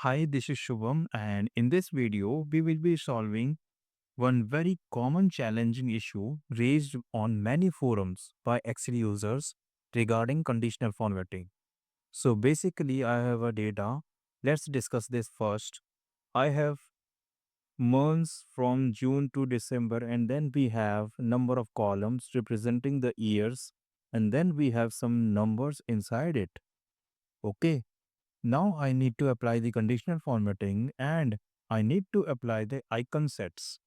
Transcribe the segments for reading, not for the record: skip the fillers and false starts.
Hi, this is Shubham, and in this video, we will be solving one very common challenging issue raised on many forums by Excel users regarding conditional formatting. So basically, I have a data. Let's discuss this first. I have months from June to December, and then we have number of columns representing the years, and then we have some numbers inside it. Okay. Now I need to apply the conditional formatting and I need to apply the icon sets.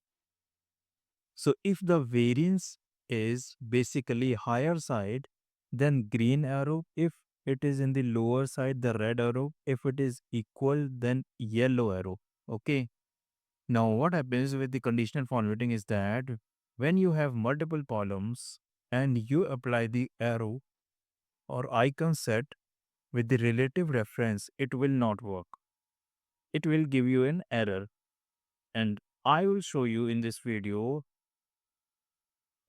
So if the variance is basically higher side, then green arrow. If it is in the lower side, the red arrow. If it is equal, then yellow arrow. Okay. Now what happens with the conditional formatting is that when you have multiple columns and you apply the arrow or icon set with the relative reference, it will not work. It will give you an error, and I will show you in this video.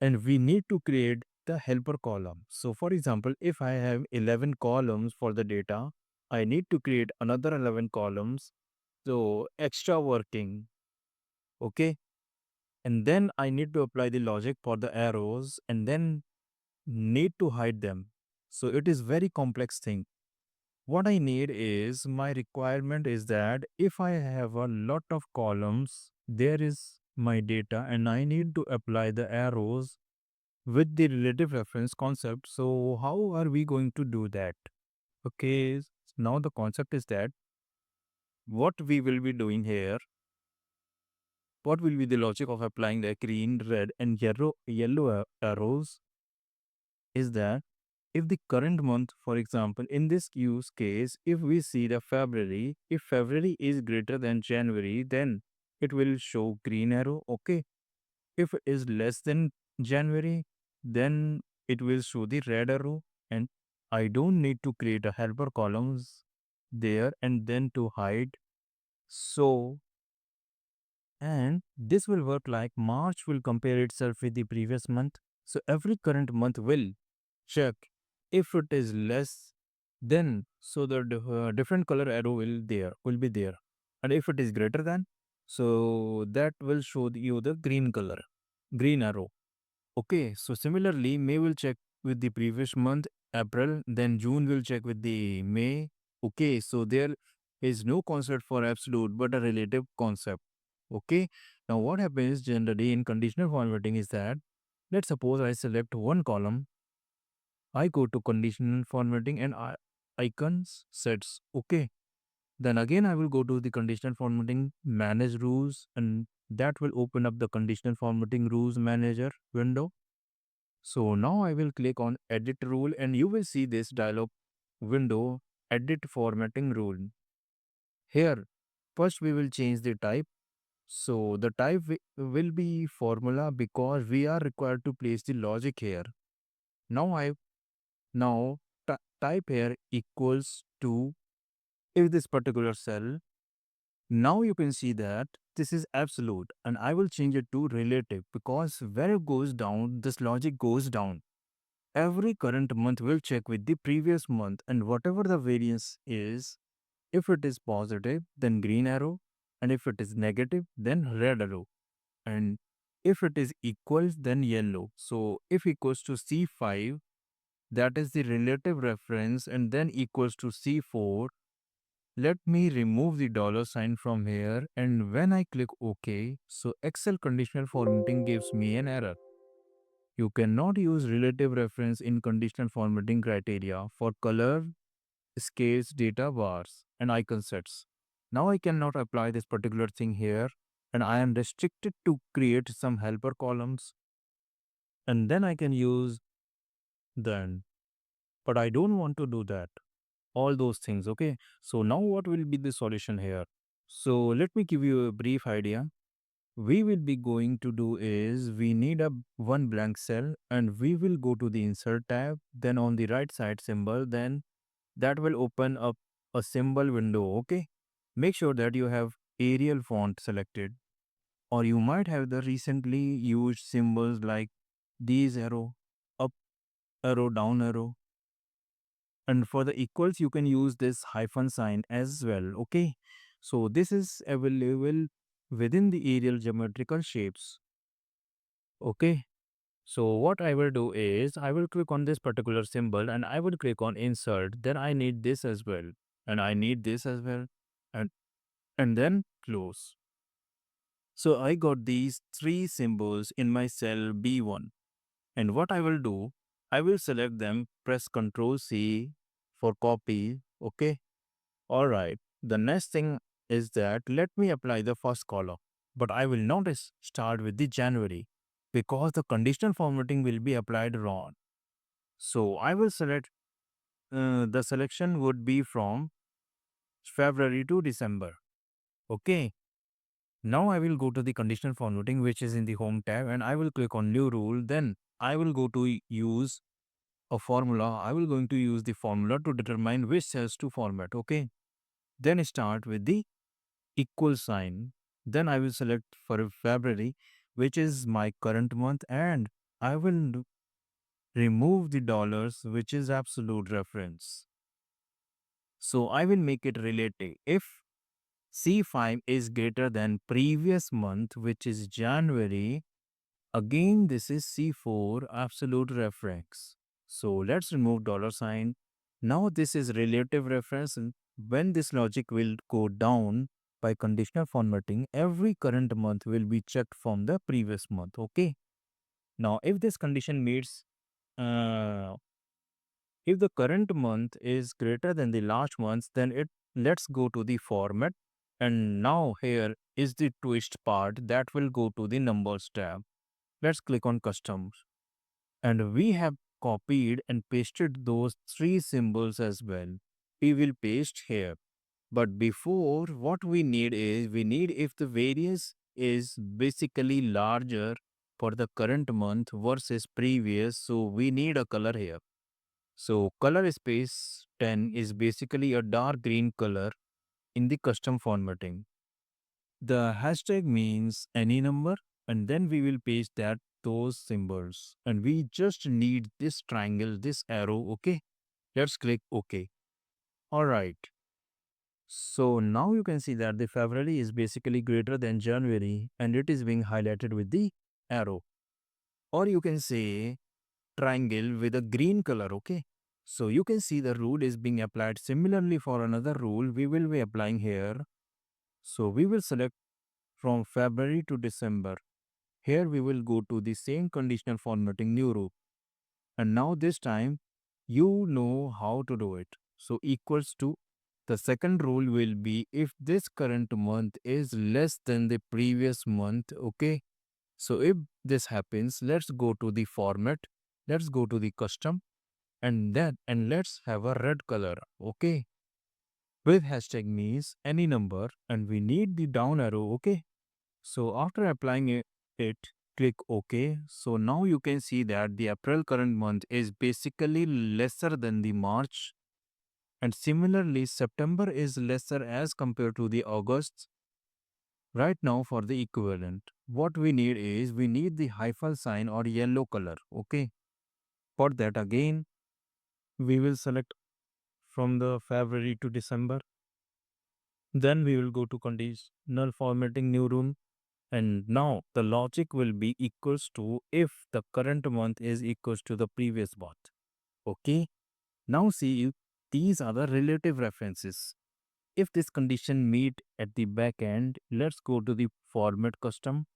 And we need to create the helper column. So for example, if I have 11 columns for the data, I need to create another 11 columns. So extra working. Okay. And then I need to apply the logic for the arrows and then need to hide them. So it is very complex thing. What I need is my requirement is that if I have a lot of columns, there is my data and I need to apply the arrows with the relative reference concept. So how are we going to do that? Okay, now the concept is that what we will be doing here, what will be the logic of applying the green, red and yellow arrows is that if the current month, for example, in this use case, if we see the February, if February is greater than January, then it will show green arrow. Okay. If it is less than January, then it will show the red arrow. And I don't need to create a helper columns there and then to hide. So, and this will work like March will compare itself with the previous month. So every current month will check if it is less, then so the different color arrow will be there, and if it is greater than, so that will show you the green arrow. Okay, so similarly, May will check with the previous month, April, then June will check with the May. Okay, so there is no concept for absolute but a relative concept. Okay, now what happens generally in conditional formatting is that, let's suppose I select one column, I go to conditional formatting and icons sets. Okay, then again I will go to the conditional formatting manage rules, and that will open up the conditional formatting rules manager window. So now I will click on edit rule and you will see this dialog window, edit formatting rule. Here, first we will change the type. So the type will be formula because we are required to place the logic here. Now now type here equals to, if this particular cell, now you can see that this is absolute and I will change it to relative because where it goes down, this logic goes down. Every current month will check with the previous month, and whatever the variance is, if it is positive, then green arrow, and if it is negative, then red arrow, and if it is equals, then yellow. So if equals to C5, that is the relative reference, and then equals to C4. Let me remove the dollar sign from here, and when I click OK, so Excel conditional formatting gives me an error. You cannot use relative reference in conditional formatting criteria for color, scales, data bars, and icon sets. Now I cannot apply this particular thing here, and I am restricted to create some helper columns, and then I can use then. But I don't want to do that. All those things, okay? So now what will be the solution here? So let me give you a brief idea. We will be going to do is we need a one blank cell and we will go to the insert tab, then on the right side symbol, then that will open up a symbol window. Okay, make sure that you have Arial font selected, or you might have the recently used symbols like these arrow, up arrow, down arrow, and for the equals you can use this hyphen sign as well. Okay, So this is available within the aerial geometrical shapes. Okay. So what I will do is I will click on this particular symbol and I will click on insert. Then I need this as well. And I need this as well. And and then close. So I got these three symbols in my cell B1. And what I will do, I will select them, press Ctrl C for copy. Okay. All right. The next thing is that let me apply the first column. But I will not start with the January because the conditional formatting will be applied wrong. So I will select the selection would be from February to December. Okay. Now I will go to the conditional formatting, which is in the home tab, and I will click on new rule. Then I will go to use a formula. I will going to use the formula to determine which cells to format. Okay. Then start with the equal sign. Then I will select for February, which is my current month, and I will remove the dollars, which is absolute reference. So I will make it relative. If C5 is greater than previous month, which is January, again this is C4 absolute reference. So let's remove dollar sign. Now this is relative reference. When this logic will go down by conditional formatting, every current month will be checked from the previous month. Okay. Now if this condition meets uh, if the current month is greater than the last month, then it let's go to the format. And now here is the twist part that will go to the numbers tab. Let's click on customs. And we have copied and pasted those three symbols as well. We will paste here. But before, what we need is we need if the variance is basically larger for the current month versus previous. So we need a color here. So color space 10 is basically a dark green color in the custom formatting. The hashtag means any number, and then we will paste that those symbols. And we just need this triangle, this arrow. Okay. Let's click OK. All right. So now you can see that the February is basically greater than January and it is being highlighted with the arrow. Or you can say triangle with a green color. Okay. So you can see the rule is being applied. Similarly, for another rule, we will be applying here. So we will select from February to December. Here we will go to the same conditional formatting new rule. And now this time you know how to do it. So equals to the second rule will be if this current month is less than the previous month. Okay. So if this happens, let's go to the format. Let's go to the custom and let's have a red color. Okay. With hashtag means any number and we need the down arrow. Okay. So after applying it, click OK. So now you can see that the April current month is basically lesser than the March. And similarly, September is lesser as compared to the August. Right now for the equivalent, what we need is we need the hyphen sign or yellow color. Okay. For that again, we will select from the February to December. Then we will go to conditional formatting new room. And now the logic will be equals to if the current month is equals to the previous month. Okay. Now see, these are the relative references. If this condition meet at the back end, let's go to the format custom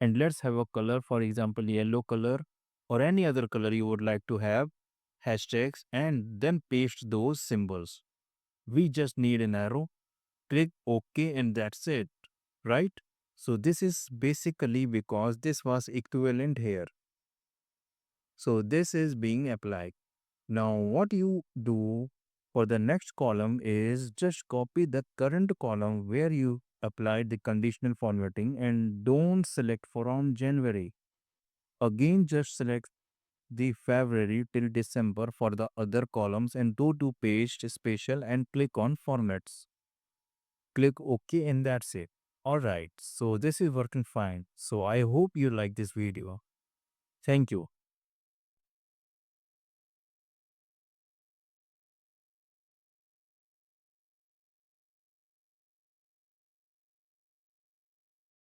and let's have a color, for example, yellow color or any other color you would like to have, hashtags, and then paste those symbols. We just need an arrow, click OK, and that's it, right? So this is basically because this was equivalent here. So this is being applied. Now what you do for the next column is just copy the current column where you applied the conditional formatting and don't select from January. Again, just select the February till December for the other columns and go to paste special and click on formats. Click OK and that's it. Alright, so this is working fine. So I hope you like this video. Thank you.